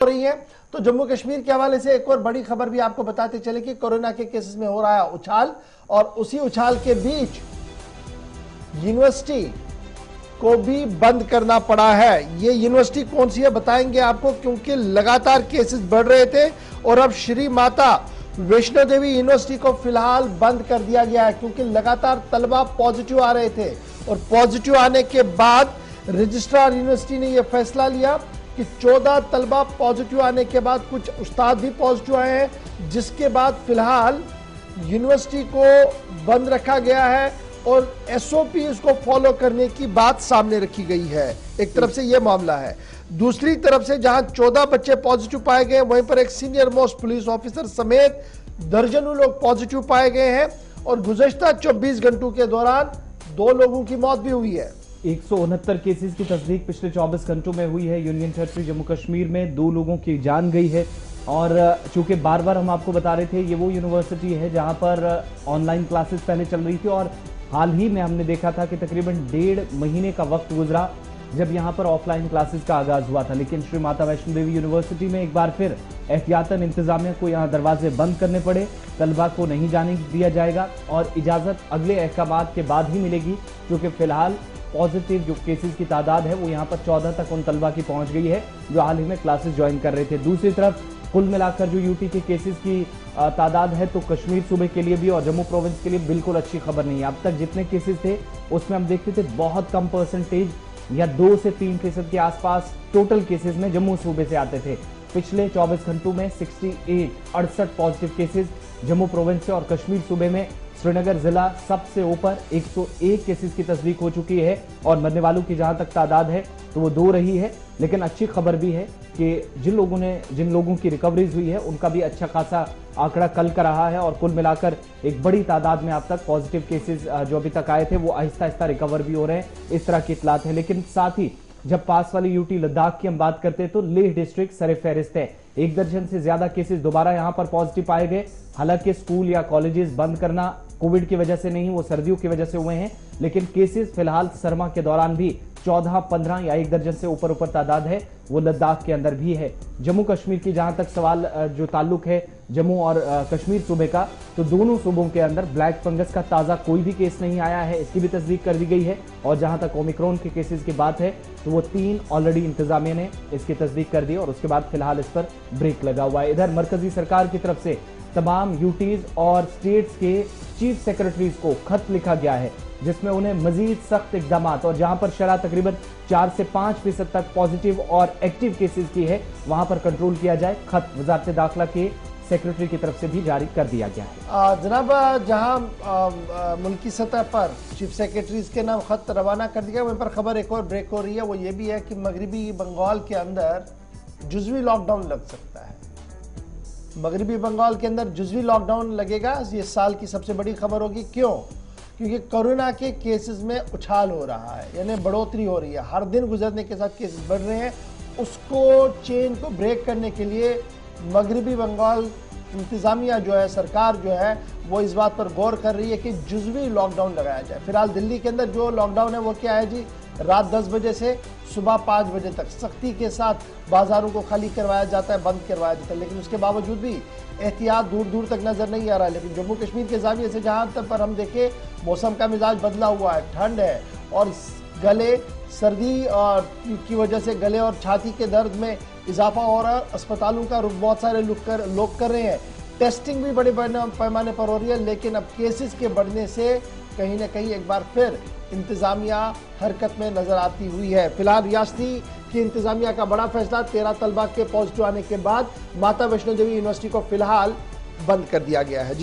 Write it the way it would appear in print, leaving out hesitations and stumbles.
रही है। तो जम्मू कश्मीर के हवाले से एक और बड़ी खबर भी आपको बताते चले कि कोरोना के केसेस में हो रहा है उछाल, और उसी उछाल के बीच यूनिवर्सिटी को भी बंद करना पड़ा है। ये यूनिवर्सिटी कौन सी है बताएंगे आपको, क्योंकि लगातार केसेस बढ़ रहे थे और अब श्री माता वैष्णो देवी यूनिवर्सिटी को फिलहाल बंद कर दिया गया है, क्योंकि लगातार तलबा पॉजिटिव आ रहे थे और पॉजिटिव आने के बाद रजिस्ट्रार यूनिवर्सिटी ने यह फैसला लिया कि 14 तलबा पॉजिटिव आने के बाद कुछ उस्ताद भी पॉजिटिव आए हैं, जिसके बाद फिलहाल यूनिवर्सिटी को बंद रखा गया है और एसओपी उसको फॉलो करने की बात सामने रखी गई है। एक तरफ से यह मामला है, दूसरी तरफ से जहां 14 बच्चे पॉजिटिव पाए गए, वहीं पर एक सीनियर मोस्ट पुलिस ऑफिसर समेत दर्जनों लोग पॉजिटिव पाए गए हैं और गुज़श्ता 24 घंटों के दौरान 2 लोगों की मौत भी हुई है। 169 केसेस की तस्दीक पिछले 24 घंटों में हुई है। यूनियन टेरिटरी जम्मू कश्मीर में 2 लोगों की जान गई है। और चूंकि बार बार हम आपको बता रहे थे, ये वो यूनिवर्सिटी है जहां पर ऑनलाइन क्लासेस पहले चल रही थी और हाल ही में हमने देखा था कि तकरीबन 1.5 महीने का वक्त गुजरा जब यहां पर ऑफलाइन क्लासेस का आगाज हुआ था। लेकिन श्री माता वैष्णो देवी यूनिवर्सिटी में एक बार फिर एहतियातन इंतजामिया को यहां दरवाजे बंद करने पड़े। तलबा को नहीं जाने दिया जाएगा और इजाजत अगले अहकाम के बाद ही मिलेगी, क्योंकि फिलहाल पॉजिटिव जो केसेस की तादाद है वो यहाँ पर 14 तक उन तलबा की पहुंच गई है जो हाल ही में क्लासेस ज्वाइन कर रहे थे। दूसरी तरफ कुल मिलाकर जो यूटी के केसेस की तादाद है तो कश्मीर सूबे के लिए भी और जम्मू प्रोविंस के लिए बिल्कुल अच्छी खबर नहीं है। अब तक जितने केसेस थे उसमें हम देखते थे बहुत कम परसेंटेज या 2 से 3% के आसपास टोटल केसेस में जम्मू सूबे से आते थे। पिछले 24 घंटों में 68 पॉजिटिव केसेस जम्मू प्रोविंस से और कश्मीर सूबे में श्रीनगर जिला सबसे ऊपर 101 केसेस की तस्दीक हो चुकी है और मरने वालों की जहां तक तादाद है तो वो 2 रही है। लेकिन अच्छी खबर भी है कि जिन लोगों की रिकवरीज हुई है उनका भी अच्छा खासा आंकड़ा कल का रहा है और कुल मिलाकर एक बड़ी तादाद में अब तक पॉजिटिव केसेस जो अभी तक आए थे वो आहिस्ता आहिस्ता रिकवर भी हो रहे हैं, इस तरह की इतलात है। लेकिन साथ ही जब पास वाली यूटी लद्दाख की हम बात करते हैं तो लेह डिस्ट्रिक्ट सरे फहरिस्त है। 1 दर्जन से ज्यादा केसेस दोबारा यहां पर पॉजिटिव पाए गए। हालांकि स्कूल या कॉलेजेस बंद करना कोविड की वजह से नहीं, वो सर्दियों की वजह से हुए हैं, लेकिन केसेस फिलहाल सरमा के दौरान भी 14, 15 या 1 दर्जन से ऊपर तादाद है वो लद्दाख के अंदर भी है। जम्मू कश्मीर की जहां तक सवाल जो ताल्लुक है जम्मू और कश्मीर सूबे का, तो दोनों सूबों के अंदर ब्लैक फंगस का ताज़ा कोई भी केस नहीं आया है, इसकी भी तस्दीक कर दी गई है। और जहां तक ओमिक्रॉन के केसेस की बात है तो वो 3 ऑलरेडी इंतजामिया ने इसकी तस्दीक कर दी और उसके बाद फिलहाल इस पर ब्रेक लगा हुआ है। इधर मरकजी सरकार की तरफ से तमाम यूटीज और स्टेट्स के चीफ सेक्रेटरीज को खत लिखा गया है जिसमें उन्हें मजीद सख्त इकदाम और जहां पर शरह तकरीबन 4 से 5% तक पॉजिटिव और एक्टिव केसेस की है वहां पर कंट्रोल किया जाए। खत वजारत दाखिला के सेक्रेटरी की तरफ से भी जारी कर दिया गया है। जनाब, जहां मुल्की सतह पर चीफ सेक्रेटरीज के नाम खत रवाना कर दिया, वहीं पर खबर एक और ब्रेक हो रही है, वो ये भी है कि मगरबी बंगाल के अंदर जुज़वी लॉकडाउन लग सकता है। मगरबी बंगाल के अंदर जुज़वी लॉकडाउन लगेगा, ये साल की सबसे बड़ी खबर होगी। क्यों? क्योंकि कोरोना के केसेस में उछाल हो रहा है, यानी बढ़ोतरी हो रही है, हर दिन गुजरने के साथ केसेस बढ़ रहे हैं। उसको चेन को ब्रेक करने के लिए मगरबी बंगाल इंतजामिया जो है, सरकार जो है, वो इस बात पर गौर कर रही है कि जुज़वी लॉकडाउन लगाया जाए। फिलहाल दिल्ली के अंदर जो लॉकडाउन है वो क्या है जी, रात 10 बजे से सुबह 5 बजे तक सख्ती के साथ बाजारों को खाली करवाया जाता है, बंद करवाया जाता है, लेकिन उसके बावजूद भी एहतियात दूर दूर तक नजर नहीं आ रहा है। लेकिन जम्मू कश्मीर के जाविये से जहां तक पर हम देखें, मौसम का मिजाज बदला हुआ है, ठंड है और गले सर्दी की वजह से गले और छाती के दर्द में इजाफा हो रहा है। अस्पतालों का रुख बहुत सारे लोग कर रहे हैं, टेस्टिंग भी बड़े पैमाने पर हो रही है, लेकिन अब केसेस के बढ़ने से कहीं ना कहीं एक बार फिर इंतजामिया हरकत में नजर आती हुई है। फिलहाल रियासती की इंतजामिया का बड़ा फैसला, 13 तलबा के पॉजिटिव आने के बाद माता वैष्णो देवी यूनिवर्सिटी को फिलहाल बंद कर दिया गया है।